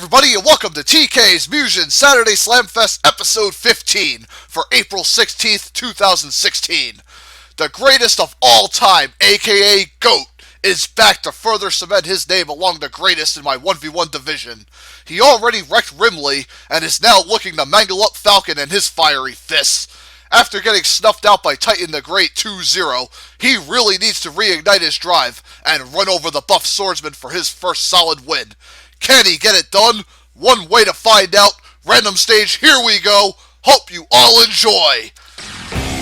everybody, and welcome to TK's Mugen Saturday Slamfest episode 15 for April 16th, 2016. The greatest of all time, aka GOAT, is back to further cement his name among the greatest in my 1v1 division. He already wrecked Rimley, and is now looking to mangle up Falcon and his fiery fists. After getting snuffed out by Titan the Great 2-0, he really needs to reignite his drive and run over the buff swordsman for his first solid win. Can he get it done? One way to find out. Random stage, here we go. Hope you all enjoy.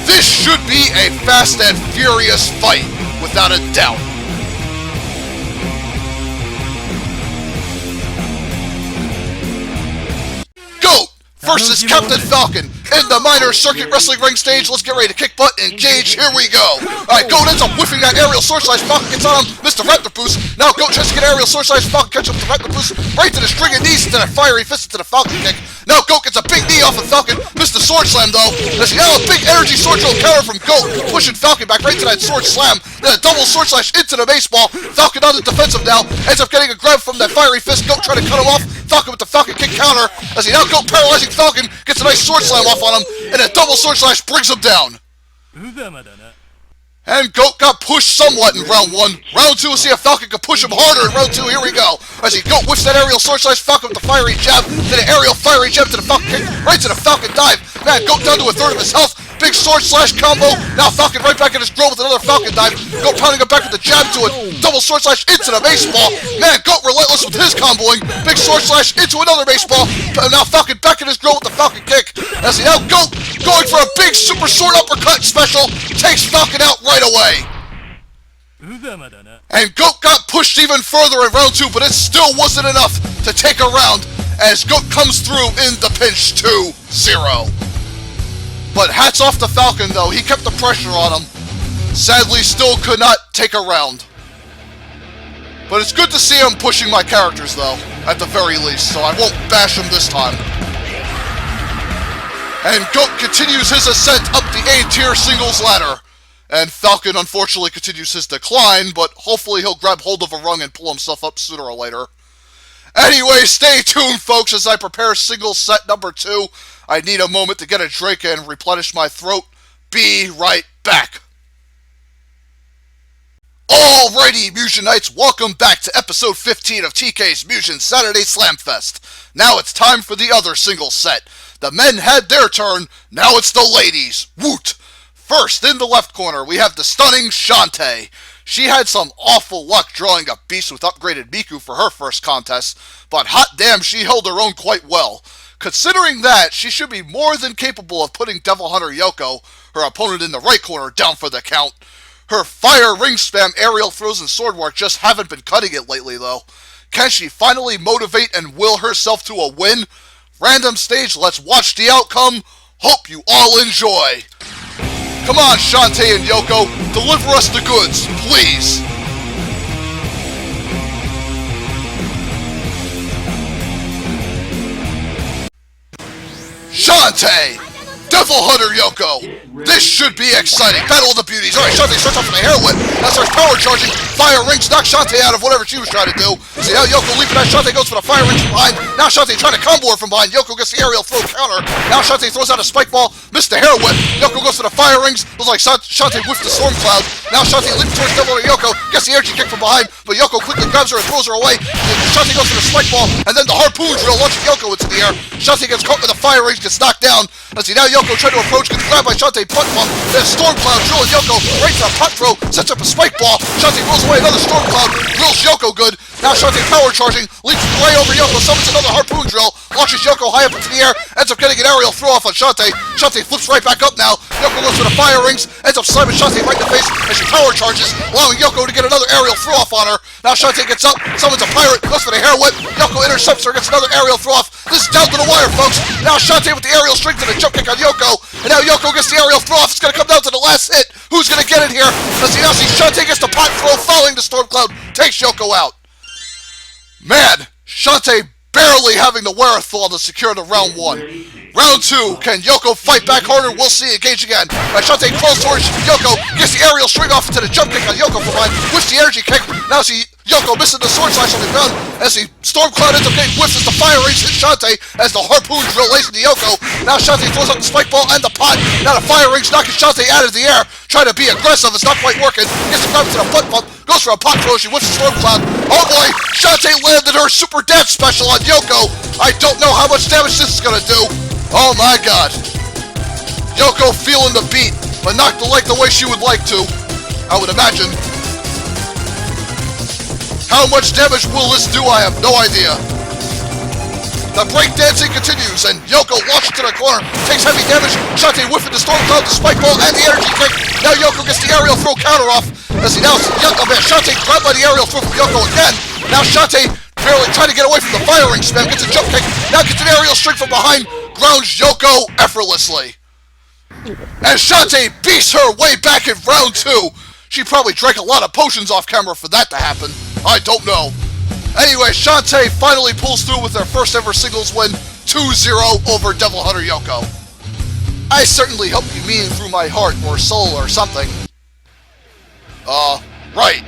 This should be a fast and furious fight, without a doubt. GOAT versus Captain Falcon in the minor circuit wrestling ring stage. Let's get ready to kick butt and engage. Here we go. Alright, GOAT ends up whiffing that aerial sword slash. Falcon gets on him. Mr. Raptor boost. Now GOAT tries to get aerial sword slash. Falcon catches up to Raptor boost. Right to the string of knees, to the fiery fist, to the Falcon kick. Now GOAT gets a big knee off of Falcon. Missed the sword slam though. There's now a big energy sword drill counter from GOAT, pushing Falcon back right to that sword slam. Then a double sword slash into the baseball. Falcon on the defensive now. Ends up getting a grab from that fiery fist. GOAT trying to cut him off. Falcon with the Falcon kick counter. As he now GOAT paralyzing Falcon. Gets a nice sword slam off on him. And a double sword slash brings him down. And GOAT got pushed somewhat in round 1. Round 2, we'll see if Falcon can push him harder in round 2. Here we go. As he GOAT whiffs that aerial sword slash. Falcon with the fiery jab. Then an aerial fiery jab to the Falcon kick. Right to the Falcon dive. Man, GOAT down to a third of his health. Big sword slash combo. Now Falcon right back in his drill with another Falcon dive. GOAT pounding him back with the jab to it. Double sword slash into the baseball. Man, GOAT relentless with his comboing. Big sword slash into another baseball. Now Falcon back in his grill with the Falcon kick. As he now GOAT going for a big super sword uppercut special. Takes Falcon out right away. And GOAT got pushed even further in round 2, but it still wasn't enough to take a round as GOAT comes through in the pinch 2-0. But hats off to Falcon though, he kept the pressure on him. Sadly still could not take a round. But it's good to see him pushing my characters though, at the very least, so I won't bash him this time. And GOAT continues his ascent up the A-tier singles ladder. And Falcon unfortunately continues his decline, but hopefully he'll grab hold of a rung and pull himself up sooner or later. Anyway, stay tuned folks as I prepare singles set number 2. I need a moment to get a drink and replenish my throat. Be right back. Alrighty, Mugenites, welcome back to episode 15 of TK's Mugen Saturday Slamfest. Now it's time for the other singles set. The men had their turn, now it's the ladies. Woot! First, in the left corner, we have the stunning Shantae. She had some awful luck drawing a beast with upgraded Miku for her first contest, but hot damn, she held her own quite well. Considering that, she should be more than capable of putting Devil Hunter Yoko, her opponent in the right corner, down for the count. Her fire ring spam, aerial throws, and sword work just haven't been cutting it lately though. Can she finally motivate and will herself to a win? Random stage, let's watch the outcome. Hope you all enjoy. Come on, Shantae and Yoko, deliver us the goods, please. Shantae! Devil Hunter Yoko! This should be exciting. Battle of the Beauties. Alright, Shantae starts off with a hair whip. Now starts power charging. Fire rings knock Shantae out of whatever she was trying to do. See how Yoko leaping at Shantae goes for the fire rings from behind. Now Shantae trying to combo her from behind. Yoko gets the aerial throw counter. Now Shantae throws out a spike ball. Missed the hair whip. Yoko goes for the fire rings. Looks like Shantae whiffed the storm cloud. Now Shantae leaps towards Devil Hunter Yoko. Gets the energy kick from behind. But Yoko quickly grabs her and throws her away. Shantae goes for the spike ball. And then the harpoon drill launching Yoko into the air. Shantae gets caught with the fire rings. Gets knocked down. Let's see, now Yoko trying to approach. Gets grabbed by Shantae punt bump. Then storm cloud drilling Yoko right to the punt throw. Sets up a spike ball. Shantae rolls away another storm cloud. Drills Yoko good. Now Shantae power charging. Leaps way over Yoko. Summons another harpoon drill. Launches Yoko high up into the air. Ends up getting an aerial throw off on Shantae. Shantae flips right back up now. Yoko goes for the fire rings. Ends up slamming Shantae right in the face as she power charges, allowing Yoko to get another aerial throw off on her. Now Shantae gets up. Summons a pirate. Goes for the hair whip. Yoko intercepts her. Gets another aerial throw off. This is down to the wire, folks. Now Shantae with the aerial strength and a jump kick on Yoko. And now Yoko gets the aerial throw off. It's going to come down to the last hit. Who's going to get it here? Let's see, now see Shantae gets the pot throw following the storm cloud. Takes Yoko out. Man, Shantae barely having the wherewithal to secure the round 1. Round 2, can Yoko fight back harder? We'll see. Engage again. Shante crawls towards Yoko, gets the aerial string off into the jump kick on Yoko from behind, whiffs the energy kick. Now see Yoko missing the sword slash on the ground as the Storm Cloud ends up getting whiffs as the fire rage hits Shante as the harpoon drill lays into Yoko. Now Shante throws out the spike ball and the pot. Now the fire rage knocking Shante out of the air, trying to be aggressive. It's not quite working. Gets the grab to the butt bump, goes for a pot throw. She whiffs the Storm Cloud. Oh boy, Shante landed her super dance special on Yoko. I don't know how much damage this is gonna do. Oh my god. Yoko feeling the beat, but not like the way she would like to, I would imagine. How much damage will this do? I have no idea. The breakdancing continues, and Yoko launches to the corner, takes heavy damage. Shante whiffing the Storm Cloud, the spike ball, and the energy kick. Now Yoko gets the aerial throw counter off, as he now Shante grabbed by the aerial throw from Yoko again. Now Shante barely trying to get away from the firing spam, gets a jump kick, now gets an aerial string from behind, grounds Yoko effortlessly. And Shante beats her way back in round 2. She probably drank a lot of potions off camera for that to happen. I don't know. Anyway, Shante finally pulls through with her first ever singles win, 2-0 over Devil Hunter Yoko. I certainly hope you mean through my heart or soul or something. Right.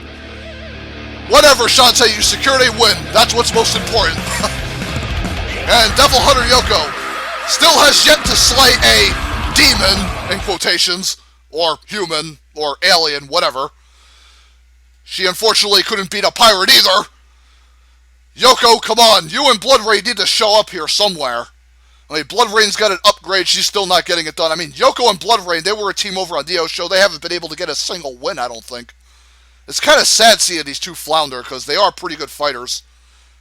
Whatever, Shante, you secured a win. That's what's most important. And Devil Hunter Yoko still has yet to slay a demon, in quotations, or human, or alien, whatever. She unfortunately couldn't beat a pirate either. Yoko, come on, you and Blood Rain need to show up here somewhere. I mean, Blood Rain's got an upgrade, she's still not getting it done. I mean, Yoko and Blood Rain, they were a team over on Dio's show, they haven't been able to get a single win, I don't think. It's kind of sad seeing these two flounder, because they are pretty good fighters.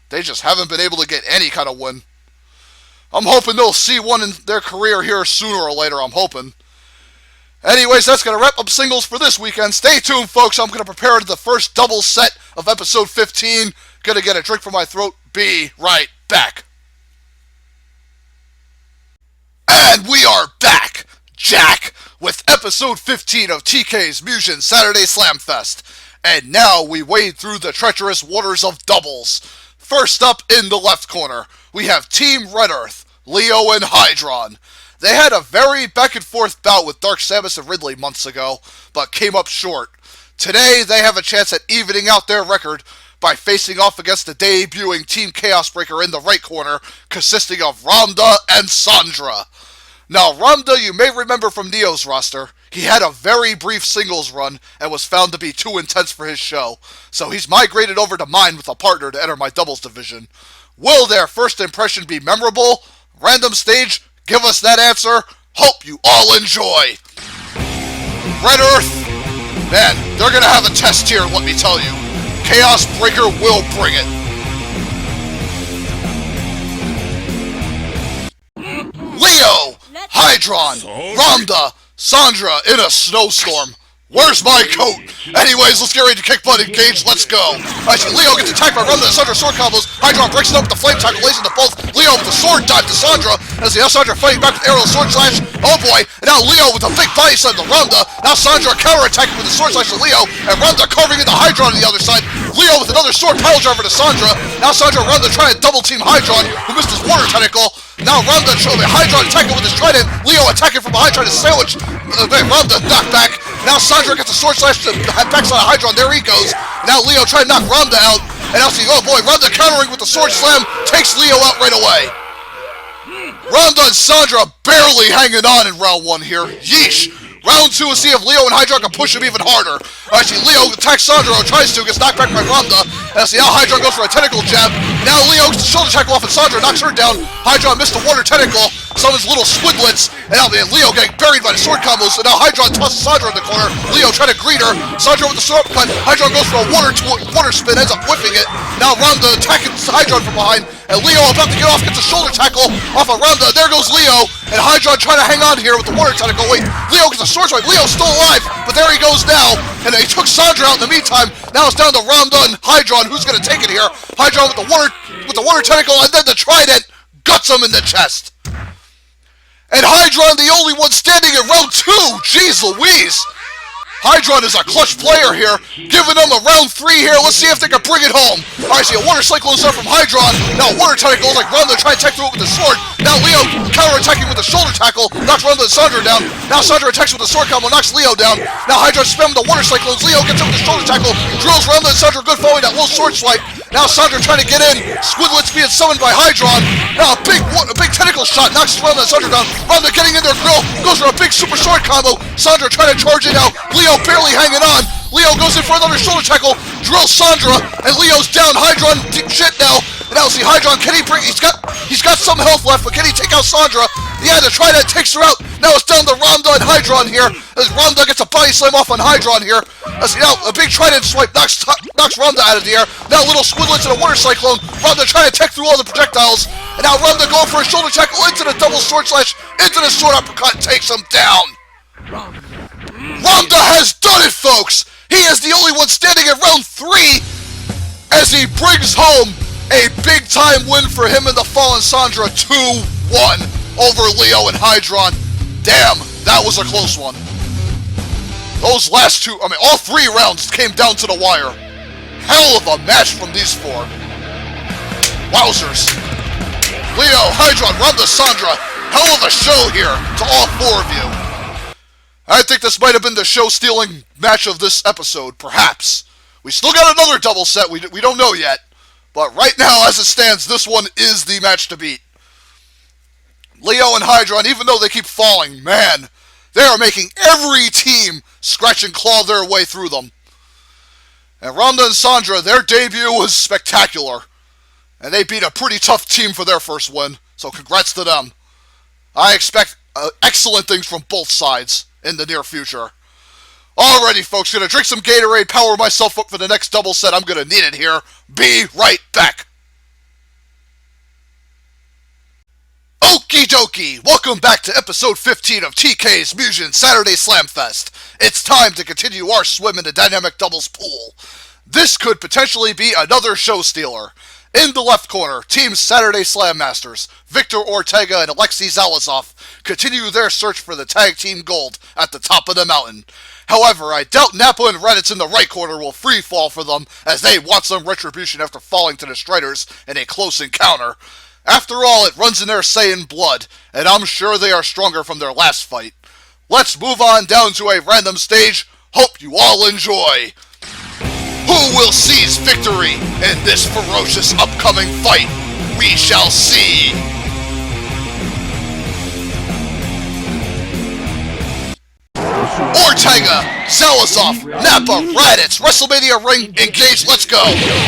They just haven't been able to get any kind of win. I'm hoping they'll see one in their career here sooner or later, I'm hoping. Anyways, that's going to wrap up singles for this weekend. Stay tuned, folks. I'm going to prepare the first double set of episode 15. Going to get a drink from my throat. Be right back. And we are back, Jack, with episode 15 of TK's Mugen Saturday Slamfest. And now we wade through the treacherous waters of doubles. First up in the left corner, we have Team Red Earth, Leo and Hydron. They had a very back-and-forth bout with Dark Samus and Ridley months ago, but came up short. Today, they have a chance at evening out their record by facing off against the debuting Team Chaos Breaker in the right corner, consisting of RANDA and Sandra. Now, RANDA you may remember from Neo's roster. He had a very brief singles run and was found to be too intense for his show, so he's migrated over to mine with a partner to enter my doubles division. Will their first impression be memorable? Random stage? Give us that answer. Hope you all enjoy. Red Earth, man, they're gonna have a test here, let me tell you. Chaos Breaker will bring it. Leo, Hydron, RANDA, Sandra in a snowstorm. Where's my coat? Anyways, let's get ready to kick butt, engage, let's go. I see Leo gets attacked by RANDA and Sandra sword combos. Hydron breaks it up with the flame tackle, lays into both. Leo with the sword dive to Sandra. As the Sandra fighting back with aerial sword slash. Oh boy, and now Leo with a big body slam to RANDA. Now Sandra counterattacking with the sword slash to Leo. And RANDA carving into Hydron on the other side. Leo with another sword pile driver to Sandra. Now Sandra and RANDA trying to double team Hydron, who missed his water tentacle. Now RANDA Hydron attacking with his trident. Leo attacking from behind trying to sandwich RANDA knocked back. Now Sandra gets a sword slash to backside of Hydron. There he goes. Now Leo trying to knock RANDA out. And now see, oh boy, RANDA countering with the sword slam. Takes Leo out right away. RANDA and Sandra barely hanging on in round 1 here. Yeesh. Round 2 is see if Leo and Hydron can push him even harder. Actually, Leo attacks Sandra, or tries to, gets knocked back by RANDA. And see, now Hydron goes for a tentacle jab. Now Leo gets the shoulder tackle off and Sandra knocks her down. Hydron missed the water tentacle, summons little squidlets. And now Leo getting buried by the sword combos. And now Hydron tosses Sandra in the corner. Leo trying to greet her. Sandra with the sword cut. Hydron goes for a water spin, ends up whipping it. Now RANDA attacking Hydron from behind. And Leo about to get off, gets a shoulder tackle off of RANDA. There goes Leo. And Hydron trying to hang on here with the water tentacle. Wait, Leo gets a sword strike. Leo's still alive, but there he goes now. And he took Sandra out in the meantime. Now it's down to RANDA and Hydron. Who's going to take it here? Hydron with the water tentacle, and then the trident guts him in the chest. And Hydron, the only one standing in round 2. Jeez Louise. Hydron is a clutch player here, giving them a round 3 here. Let's see if they can bring it home. Alright, see a Water Cyclone start from Hydron. Now Water Tentacle like Randa trying to attack through it with the sword. Now Leo counter-attacking with the shoulder tackle, knocks Randa and Sandra down. Now Sandra attacks with the sword combo, knocks Leo down. Now Hydron spamming the Water Cyclones. Leo gets him with the shoulder tackle, drills Randa and Sandra good following that little sword swipe. Now Sandra trying to get in. Squidlet's being summoned by Hydron. Now a big tentacle shot knocks Randa and Sandra down. Randa getting in their grill, goes for a big super sword combo. Sandra trying to charge it now. Leo barely hanging on. Leo goes in for another shoulder tackle, drills Sandra, and Leo's down. Hydron deep shit now. And now see Hydron, can he bring, he's got some health left, but can he take out Sandra? Yeah, the Trident takes her out. Now it's down to Randa and Hydron here, as Randa gets a body slam off on Hydron here. As now a big Trident swipe knocks Randa out of the air. Now little Squidlets and a Water Cyclone. Randa trying to tech through all the projectiles. And now Randa going for a shoulder tackle into the double sword slash, into the sword uppercut, takes him down. Randa has done it, folks! He is the only one standing at round 3 as he brings home a big-time win for him and the Fallen Sandra, 2-1 over Leo and Hydron. Damn, that was a close one. Those last two, all 3 rounds came down to the wire. Hell of a match from these 4. Wowzers. Leo, Hydron, Randa, Sandra, hell of a show here to all 4 of you. I think this might have been the show-stealing match of this episode, perhaps. We still got another double set, we don't know yet. But right now, as it stands, this one is the match to beat. Leo and Hydron, even though they keep falling, man, they are making every team scratch and claw their way through them. And Randa and Sandra, their debut was spectacular. And they beat a pretty tough team for their first win, so congrats to them. I expect excellent things from both sides in the near future. Alrighty, folks, gonna drink some Gatorade, power myself up for the next double set. I'm gonna need it here. Be right back. Okie dokie, welcome back to episode 15 of TK's Mugen Saturday Slamfest. It's time to continue our swim in the dynamic doubles pool. This could potentially be another show stealer. In the left corner, Team Saturday Slam Masters, Victor Ortega and Alexei Zalazov continue their search for the tag team gold at the top of the mountain. However, I doubt MAPPA and Reddit's in the right corner will free fall for them, as they want some retribution after falling to the Striders in a close encounter. After all, it runs in their Saiyan blood, and I'm sure they are stronger from their last fight. Let's move on down to a random stage. Hope you all enjoy. Who will seize victory in this ferocious upcoming fight? We shall see. Ortega, Zalazov, MAPPA, Raditz, WrestleMania ring, engage, let's go.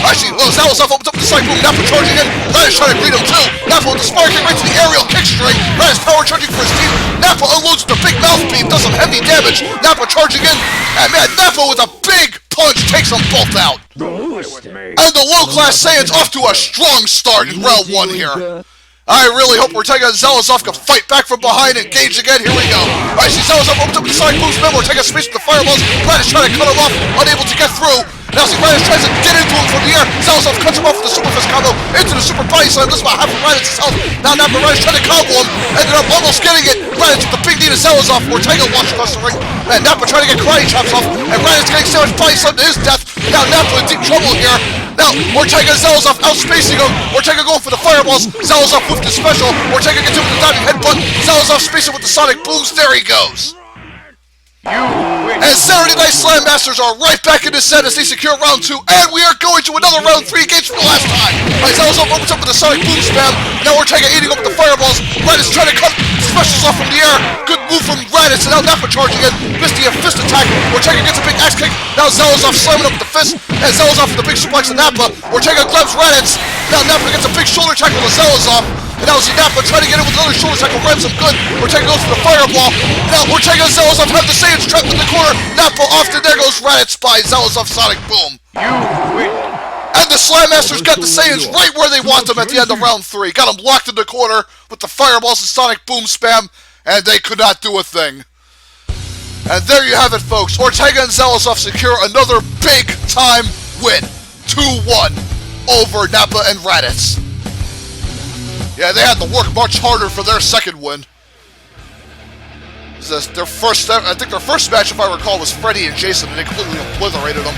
Actually, Zalazov opens up the side boom, MAPPA charging in, Raditz trying to greet him too. MAPPA with the sparking right to the aerial kick string, Raditz power charging for his team. MAPPA unloads the big mouth beam, does some heavy damage. MAPPA charging in, and man, MAPPA with a big punch takes them both out. And the low-class Saiyans off to a strong start in round 1 here. I really hope Ortega and Zalazov can fight back from behind and engage again. Here we go. Alright, see Zalazov opens up the side moves. Remember, Ortega space with the fireballs. Raditz trying to cut him off, unable to get through. Now see Raditz tries to get into him from the air. Zalazov cuts him off with the super fist combo into the super body slam. This is about half of Raditz's health. Now Raditz trying to combo him. Ended up almost getting it. Raditz with the big knee to Zalazov. Ortega launched across the ring. And Nappa trying to get karate chops off. And Raditz getting so much body slam to his death. Now Nappa in deep trouble here. Now, Ortega and Zalazov outspacing him. Ortega going for the fireballs. Zalazov with the special. Ortega gets him with the diving headbutt. Zalazov spacing with the sonic booms. There he goes. And Saturday Night Slam Masters are right back in the set as they secure round 2. And we are going to another round 3 games from the last time. Zalazov opens up with the sonic boom spam. Now Ortega eating up with the fireballs. Raditz trying to cut specials off from the air. Good move from Raditz. And now Nappa charging in. Misty a fist attack. Ortega gets a big axe kick. Now Zalazov slamming up with the fist. And Zalazov with the big suplex to Nappa. Ortega grabs Raditz. Now Nappa gets a big shoulder tackle to Zalazov. And now see Nappa trying to get in with another shoulder tackle, grabs him good. Ortega goes for the fireball. Now Ortega and Zalazov have the Saiyans trapped in the corner. Nappa off, and there goes Raditz by Zalazov sonic boom. And the Slam Masters got the Saiyans right where they want them at the end of round 3. Got them locked in the corner with the fireballs and sonic boom spam, and they could not do a thing. And there you have it, folks. Ortega and Zalazov secure another big-time win. 2-1 over Nappa and Raditz. Yeah, they had to work much harder for their second win. Their first, I think their first match, if I recall, was Freddy and Jason, and they completely obliterated them.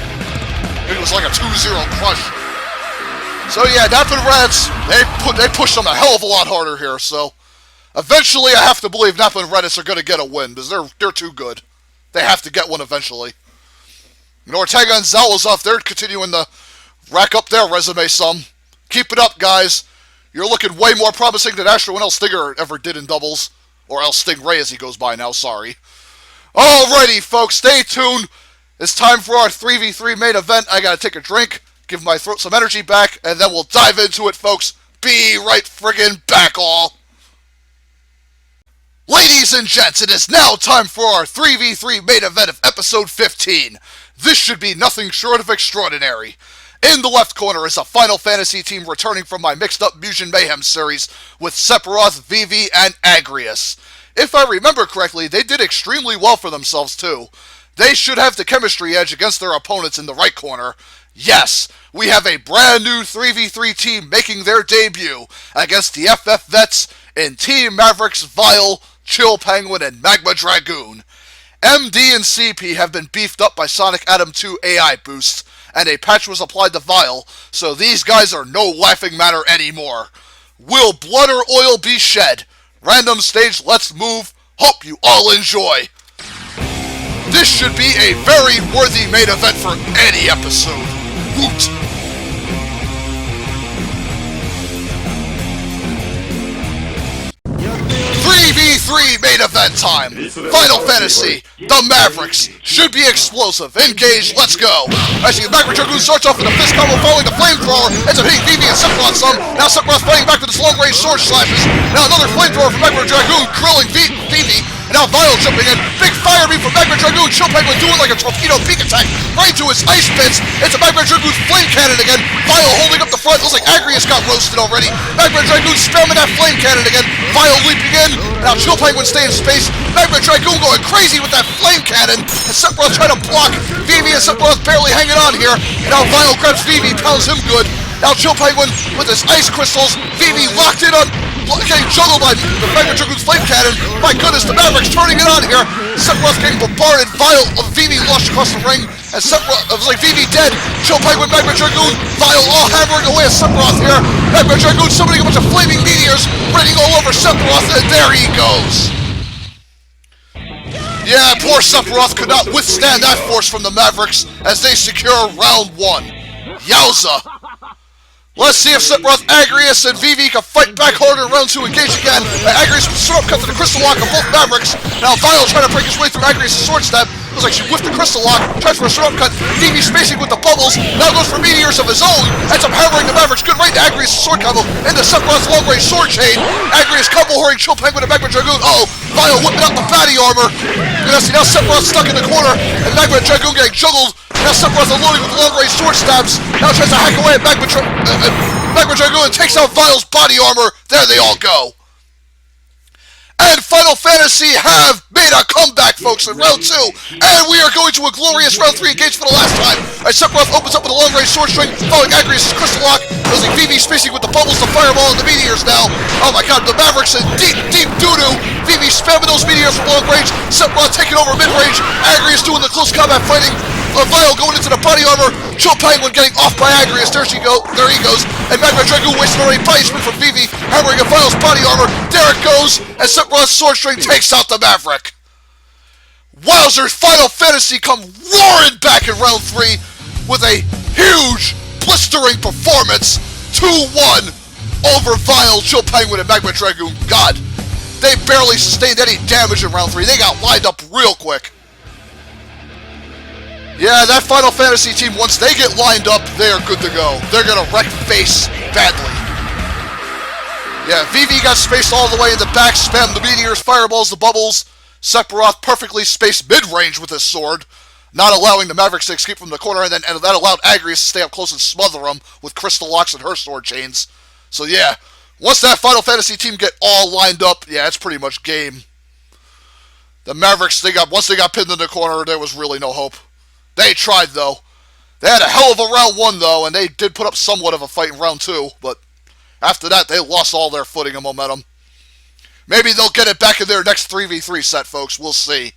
It was like a 2-0 crush. So yeah, Nap and Reds, they pushed them a hell of a lot harder here. So eventually, I have to believe Nap and Redis are going to get a win because they're too good. They have to get one eventually. And Ortega and Zalazov, they're continuing to rack up their resume some. Keep it up, guys. You're looking way more promising than Astro and El Stinger ever did in doubles. Or El Stingray as he goes by now, sorry. Alrighty, folks, stay tuned. It's time for our 3v3 main event. I gotta take a drink, give my throat some energy back, and then we'll dive into it, folks. Be right friggin' back, all. Ladies and gents, it is now time for our 3v3 main event of episode 15. This should be nothing short of extraordinary. In the left corner is a Final Fantasy team returning from my mixed-up Mugen Mayhem series with Sephiroth, Vivi, and Agrius. If I remember correctly, they did extremely well for themselves too. They should have the chemistry edge against their opponents in the right corner. Yes, we have a brand new 3v3 team making their debut against the FF Vets in Team Mavericks, Vile, Chill Penguin, and Magma Dragoon. MD and CP have been beefed up by Sonic Atom 2 AI boosts, and a patch was applied to Vile, so these guys are no laughing matter anymore. Will blood or oil be shed? Random stage, let's move. Hope you all enjoy. This should be a very worthy main event for any episode. Woot! 3v3 main event time. Final Fantasy, the Mavericks, should be explosive. Engage, let's go. As you Magma Dragoon starts off with a fist combo following the flamethrower. Ends up hitting Vivi and Sephiroth some. Now Sephiroth fighting back with his long range sword slashes. Now another flamethrower from Magma Dragoon, grilling Vivi. And now Vile jumping in. Big fire beam from Magma Dragoon. Chill Penguin doing like a torpedo peek attack right to his ice pits. It's a Magma Dragoon's flame cannon again. Vile holding up the front. Looks like Agrius got roasted already. Magma Dragoon spamming that flame cannon again. Vile leaping in. Now Chill Penguin staying in space. Magma Dragoon going crazy with that flame cannon. And Sephiroth trying to block. Vivi and Sephiroth barely hanging on here. And now Vile grabs Vivi, pounds him good. Now Chill Penguin with his ice crystals. Vivi locked in on, getting juggled by the Magma Dragoon's flame cannon. My goodness, the Mavericks turning it on here. Sephiroth getting bombarded. Vile of Vivi launched across the ring. And Sephiroth, it was like Vivi dead. Chill Penguin, Magma Dragoon, Vile all hammering away at Sephiroth here. Magma Dragoon summoning a bunch of flaming meteors, raining all over Sephiroth, and there he goes. Yeah, poor Sephiroth could not withstand that force from the Mavericks as they secure round 1. Yowza. Let's see if Sephiroth, Agrius, and Vivi can fight back harder in round 2, engage again. Agrius with sword cut to the crystal lock of both Mavericks. Now Vile trying to break his way through Agrius' sword stab. Looks like she whiffed the crystal lock, tries for a sword cut. Vivi spacing with the bubbles, now goes for meteors of his own. Ends up hammering the Mavericks, good right to Agrius' sword combo into Sephiroth's long range sword chain. Agrius combo whoring Chill Penguin and Magma Dragoon. Oh, Vile whipping out the body armor. You're gonna see now Sephiroth stuck in the corner, and Magma Dragoon getting juggled. Now Sephiroth unloading with long-range sword stabs. Now tries to hack away at Magma Dragoon and takes out Vile's body armor. There they all go. And Final Fantasy have made a comeback, folks, in round 2. And we are going to a glorious round 3 engagement for the last time. As Sephiroth opens up with a long-range sword string, following Agrius' crystal lock. Looks like Vivi spacing with the bubbles, the fireball, and the meteors now. Oh my god, the Mavericks in deep, deep doo-doo. Vivi spamming those meteors from long range. Sephiroth taking over mid-range. Agrius doing the close combat fighting. Vile going into the body armor. Chill Penguin getting off by Agrius. There he goes. And Magma Dragoon wasting already body spin from Vivi, hammering at Vile's body armor. There it goes. And Sephiroth's sword string takes out the Maverick. Wowzers, Final Fantasy come roaring back in round 3 with a huge, blistering performance. 2-1 over Vile, Chill Penguin, and Magma Dragoon. God, they barely sustained any damage in round 3. They got lined up real quick. Yeah, that Final Fantasy team, once they get lined up, they are good to go. They're going to wreck face badly. Yeah, Vivi got spaced all the way in the back, spammed the meteors, fireballs, the bubbles. Sephiroth perfectly spaced mid-range with his sword, not allowing the Mavericks to escape from the corner, and that allowed Agrius to stay up close and smother them with crystal locks and her sword chains. So yeah, once that Final Fantasy team get all lined up, yeah, it's pretty much game. The Mavericks, once they got pinned in the corner, there was really no hope. They tried, though. They had a hell of a round 1, though, and they did put up somewhat of a fight in round 2, but after that, they lost all their footing and momentum. Maybe they'll get it back in their next 3v3 set, folks. We'll see.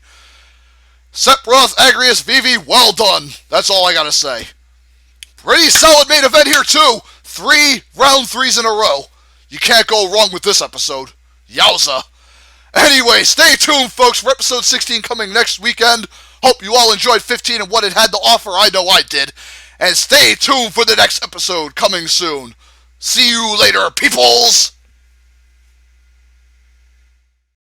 Sephiroth, Agrius, Vivi, well done. That's all I gotta say. Pretty solid main event here, too. 3 round 3s in a row. You can't go wrong with this episode. Yowza. Anyway, stay tuned, folks, for episode 16 coming next weekend. Hope you all enjoyed 15 and what it had to offer. I know I did. And stay tuned for the next episode coming soon. See you later, peoples!